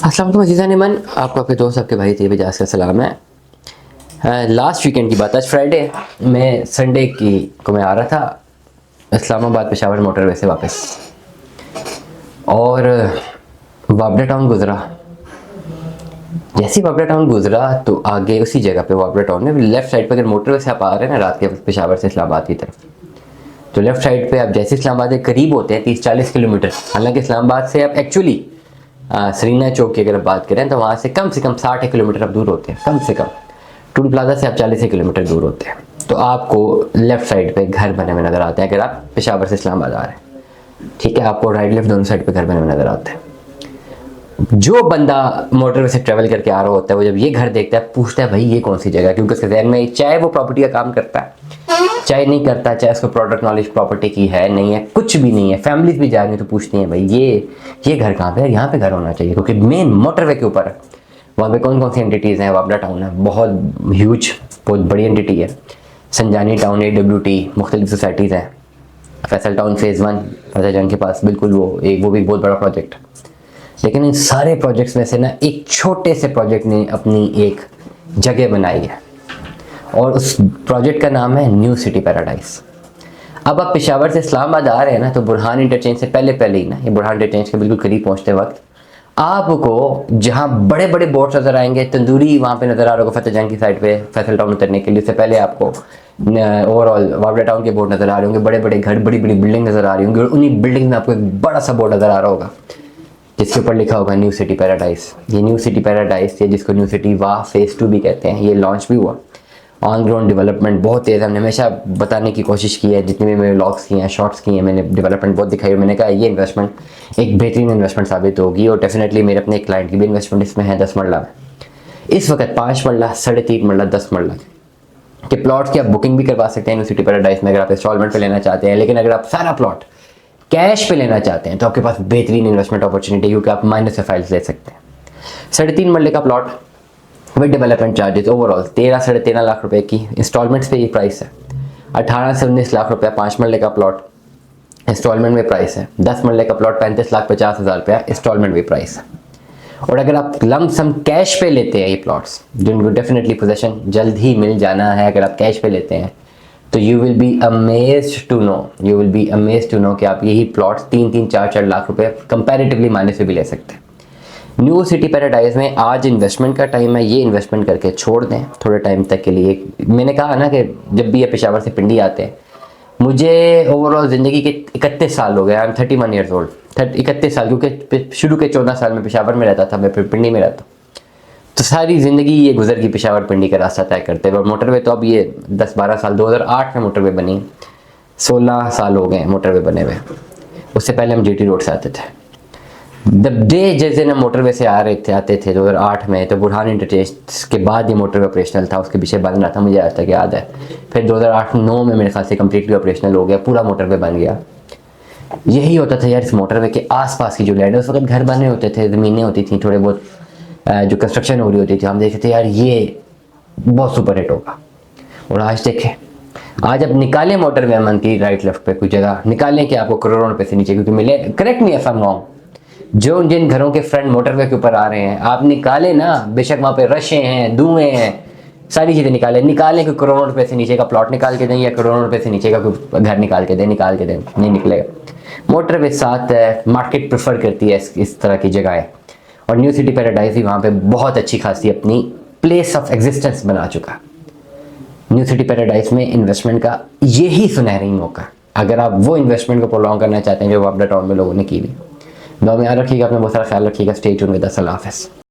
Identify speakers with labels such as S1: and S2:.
S1: अस्सलाम वालेकुम अज़ीज़ान ईमान, आपको आपके दोस्त आपके भाई तैयब इजाज़ का सलाम है। लास्ट वीकेंड की बात, आज फ्राइडे, मैं संडे को मैं आ रहा था इस्लामाबाद पेशावर मोटरवे से वापस, और वाबड़ा टाउन गुज़रा। जैसे ही वाबड़ा टाउन गुज़रा तो आगे उसी जगह पे वाबड़ा टाउन में लेफ़्ट साइड पे, अगर मोटरवे से आप आ रहे हैं ना रात के पेशावर से इस्लामाबाद की तरफ, तो लेफ़्ट साइड पे आप जैसे इस्लामाबाद के करीब होते हैं 30-40 किलोमीटर, हालांकि इस्लामाबाद से आप एक्चुअली सरीना चौक की अगर बात करें तो वहाँ से कम 60 किलोमीटर आप दूर होते हैं, कम से कम टूल प्लाजा से आप 40 किलोमीटर दूर होते हैं। तो आपको लेफ़्ट साइड पे घर बने हुए नज़र आते हैं अगर आप पेशावर से इस्लामाबाद आ रहे हैं, ठीक है। आपको राइट लेफ्ट दोनों साइड पे घर बने हुए नज़र आते हैं। जो बंदा मोटरवे से ट्रैवल करके आ रहा होता है वो जब ये घर देखता है पूछता है भाई ये कौन सी जगह है, क्योंकि उसके जहन में चाहे वो प्रॉपर्टी का काम करता है चाहे नहीं करता, चाहे उसको प्रोडक्ट नॉलेज प्रॉपर्टी की है नहीं है, कुछ भी नहीं है, फैमिलीज भी जा रही तो पूछती हैं भाई ये घर कहाँ पे है, यहाँ पे घर होना चाहिए, क्योंकि मेन मोटरवे के ऊपर है। वहाँ पे कौन कौन सी एंटिटीज़ हैं, वाबड़ा टाउन है, बहुत ह्यूज, बहुत बड़ी एंटिटी है। संजानी टाउन, AWT, मुख्तलिफ सोसाइटीज़ हैं। फैसल टाउन फेज़ 1 फैसल जंग के पास, बिल्कुल वो भी बहुत बड़ा प्रोजेक्ट। लेकिन इन सारे प्रोजेक्ट्स में से ना एक छोटे से प्रोजेक्ट ने अपनी एक जगह बनाई है, और उस प्रोजेक्ट का नाम है न्यू सिटी पैराडाइज। अब आप पेशावर से इस्लामाबाद आ रहे हैं ना, तो बुरहान इंटरचेंज से पहले ही ना, ये बुरहान इंटरचेंज के बिल्कुल करीब पहुंचते वक्त आपको जहां बड़े बड़े बोर्ड नज़र आएंगे, तंदूरी वहाँ पे नज़र आ रहा होगा फतेह जंग की साइड पे फैसल टाउन उतरने के लिए, उससे पहले आपको ओवरऑल वाबड़ा टाउन के बोर्ड नज़र आ रहे होंगे, बड़े बड़े घर, बड़ी बड़ी बिल्डिंग नज़र आ रही होंगी, और उन्हीं बिल्डिंग में आपको एक बड़ा सा बोर्ड नज़र आ रहा होगा जिसके ऊपर लिखा होगा न्यू सिटी पैराडाइज। ये न्यू सिटी पैराडाइज, ये जिसको न्यू सिटी वाह फेज़ 2 भी कहते हैं, ये लॉन्च भी हुआ। ऑन ग्राउंड डेवलपमेंट बहुत तेज़ है, हमने हमेशा बताने की कोशिश की है, जितने भी मैंने व्लॉग्स किए हैं, शॉर्ट्स किए हैं, मैंने डेवलपमेंट बहुत दिखाई, और मैंने कहा ये इन्वेस्टमेंट एक बेहतरीन इन्वेस्टमेंट साबित होगी, और डेफिनेटली मेरे अपने क्लाइंट की भी इन्वेस्टमेंट इसमें है 10 मरला में। इस वक्त 5 मरला, 3.5 मरला, 10 मरला के प्लॉट्स की आप बुकिंग भी करवा सकते हैं न्यू सिटी पैराडाइज में, अगर आप इंस्टॉलमेंट पे लेना चाहते हैं। लेकिन अगर आप सारा प्लॉट कैश पे लेना चाहते हैं तो आपके पास बेहतरीन इन्वेस्टमेंट अपॉर्चुनिटी, क्योंकि आप माइनस से फाइल्स ले सकते हैं। 3.5 मरले का plot with development charges overall 13-13.5 lakh रुपए की इंस्टॉलमेंट्स पे ये प्राइस है। 18 से 19 लाख रुपया 5 मरले का प्लॉट इंस्टॉलमेंट में प्राइस है। 10 मरले का प्लॉट 35,50,000 रुपया इंस्टॉलमेंट में प्राइस है। और अगर आप लम सम कैश पे लेते हैं ये प्लॉट्स, जिनको डेफिनेटली पोजेशन जल्द ही मिल जाना है, अगर आप कैश पे लेते हैं तो you will be amazed to know कि आप यही प्लॉट्स 3-3, 4-4 लाख रुपए कंपैरेटिवली माइनस से भी ले सकते हैं। न्यू सिटी पैराडाइज में आज इन्वेस्टमेंट का टाइम है, ये इन्वेस्टमेंट करके छोड़ दें थोड़े टाइम तक के लिए। मैंने कहा ना कि जब भी ये पेशावर से पिंडी आते हैं, मुझे ओवरऑल ज़िंदगी के 31 साल हो गए, आई एम 31 ईयर्स ओल्ड, 31 साल, क्योंकि शुरू के 14 साल में पेशावर में रहता था, मैं फिर पिंडी में रहता, तो सारी ज़िंदगी ये गुजर गई पेशावर पिंडी का रास्ता तय करते हुए। और मोटरवे तो अब ये 10-12 साल, 2008 में मोटरवे बनी, 16 साल हो गए मोटरवे बने हुए। उससे पहले हम GT रोड से आते थे। द डे जिस दिन हम मोटरवे से आते थे 2008 में, तो बुरहान इंटरचेंज के बाद ये मोटरवे ऑपरेशनल था, उसके पीछे बन रहा था, मुझे आज तक याद है। फिर 2008-9 में मेरे ख्याल से कम्प्लीटली ऑपरेशनल हो गया, पूरा मोटरवे बन गया। यही होता था यार, इस मोटरवे के आसपास की जो लैंड है, उस वक्त घर बने होते थे, ज़मीनें होती थी, थोड़े बहुत जो कंस्ट्रक्शन हो रही होती थी, हम देखते थे यार ये बहुत सुपर हिट होगा। और आज देखें, आज अब निकालें मोटरवे अमन की राइट लेफ्ट पे कोई जगह निकालें कि आपको करोड़ों रुपए से नीचे क्योंकि मिले, करेक्ट नहीं है रॉन्ग, जो जिन घरों के फ्रंट मोटरवे के ऊपर आ रहे हैं आप निकालें ना, बेशक वहाँ पे रशे हैं, धुएं हैं, सारी चीज़ें निकालें कि करोड़ों रुपए से नीचे का प्लॉट निकाल के दें या करोड़ों रुपए से नीचे का कोई घर निकाल के दें, नहीं निकलेगा। मोटरवे साथ है, मार्केट प्रेफर करती है इस तरह की जगहें, और न्यू सिटी पैराडाइज भी वहाँ पे बहुत अच्छी खासी अपनी प्लेस ऑफ एग्जिस्टेंस बना चुका। न्यू सिटी पैराडाइज में इन्वेस्टमेंट का यही सुनहरी मौका, अगर आप वो इन्वेस्टमेंट को प्रोलॉन्ग करना चाहते हैं जो वाबड़ा टाउन में लोगों ने की हुई। दुआ में याद रखिएगा, अपना बहुत सारा ख्याल रखिएगा। Stay tuned with us. अल्लाह हाफ़िज़।